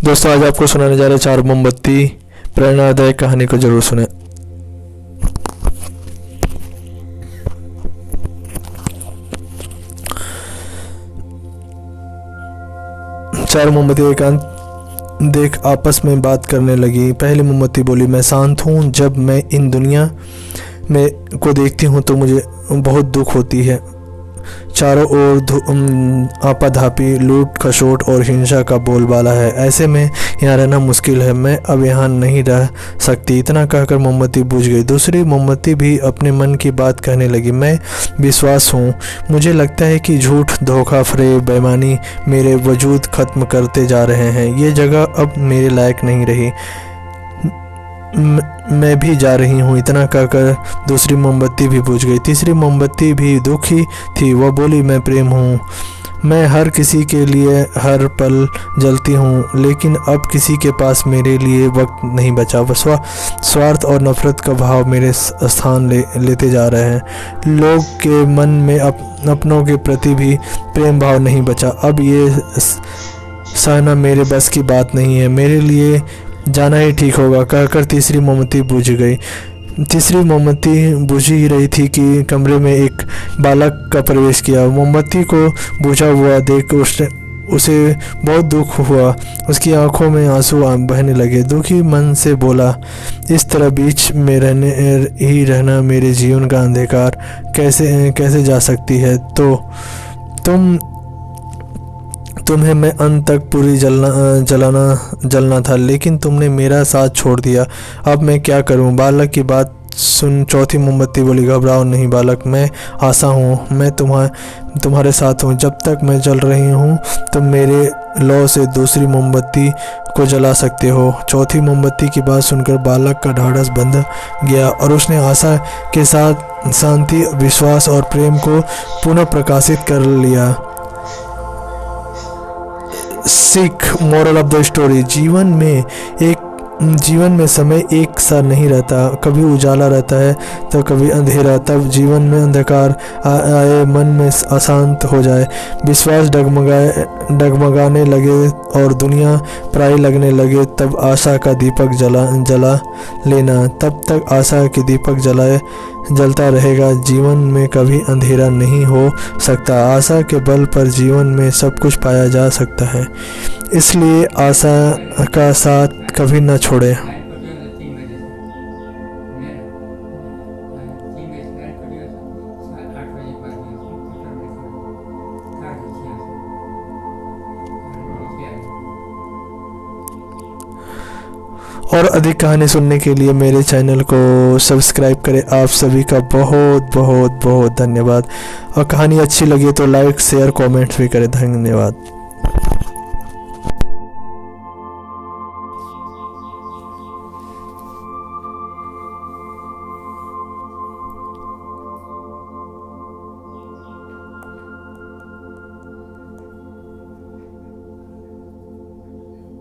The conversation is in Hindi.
दोस्तों आज आपको सुनाने जा रहे चार मोमबत्ती प्रेरणादायक कहानी को जरूर सुने। चार मोमबत्ती एकांत देख आपस में बात करने लगी। पहली मोमबत्ती बोली, मैं शांत हूँ। जब मैं इन दुनिया में को देखती हूँ तो मुझे बहुत दुख होती है। चारों ओर आपाधापी, लूट खसोट और हिंसा का बोलबाला है। ऐसे में यहाँ रहना मुश्किल है। मैं अब यहाँ नहीं रह सकती। इतना कहकर मोमबत्ती बुझ गई। दूसरी मोमबत्ती भी अपने मन की बात कहने लगी। मैं विश्वास हूँ। मुझे लगता है कि झूठ, धोखा, फरेब, बेईमानी मेरे वजूद खत्म करते जा रहे हैं। ये जगह अब मेरे लायक नहीं रही। मैं भी जा रही हूँ। इतना कहकर दूसरी मोमबत्ती भी बुझ गई। तीसरी मोमबत्ती भी दुखी थी। वह बोली, मैं प्रेम हूँ। मैं हर किसी के लिए हर पल जलती हूँ, लेकिन अब किसी के पास मेरे लिए वक्त नहीं बचा। स्वार्थ और नफरत का भाव मेरे स्थान लेते जा रहे हैं। लोग के मन में अपनों के प्रति भी प्रेम भाव नहीं बचा। अब ये सहना मेरे बस की बात नहीं है। मेरे लिए जाना ही ठीक होगा, कहकर तीसरी मोमबत्ती बुझ गई। तीसरी मोमबत्ती बुझ ही रही थी कि कमरे में एक बालक का प्रवेश किया। मोमबत्ती को बुझा हुआ देख उसे बहुत दुख हुआ। उसकी आंखों में आंसू बहने लगे। दुखी मन से बोला, इस तरह बीच में रहना मेरे जीवन का अंधकार कैसे जा सकती है। तो तुम्हें मैं अंत तक पूरी जलना था, लेकिन तुमने मेरा साथ छोड़ दिया। अब मैं क्या करूं? बालक की बात सुन चौथी मोमबत्ती बोली, घबराओ नहीं बालक, मैं आशा हूँ। मैं तुम्हारे साथ हूँ। जब तक मैं जल रही हूँ तुम मेरे लौ से दूसरी मोमबत्ती को जला सकते हो। चौथी मोमबत्ती की बात सुनकर बालक का ढाढ़स बंध गया और उसने आशा के साथ शांति, विश्वास और प्रेम को पुनः प्रकाशित कर लिया। सीख, मोरल ऑफ द स्टोरी, जीवन में समय एक सा नहीं रहता। कभी उजाला रहता है तो कभी अंधेरा। तब जीवन में अंधकार आए, मन में अशांत हो जाए, विश्वास डगमगाने लगे और दुनिया पराई लगने लगे, तब आशा का दीपक जला लेना। तब तक आशा के दीपक जलता रहेगा। जीवन में कभी अंधेरा नहीं हो सकता। आशा के बल पर जीवन में सब कुछ पाया जा सकता है। इसलिए आशा का साथ कभी न छोड़े। और अधिक कहानी सुनने के लिए मेरे चैनल को सब्सक्राइब करें। आप सभी का बहुत बहुत बहुत धन्यवाद। और कहानी अच्छी लगी तो लाइक, शेयर, कमेंट्स भी करें। धन्यवाद।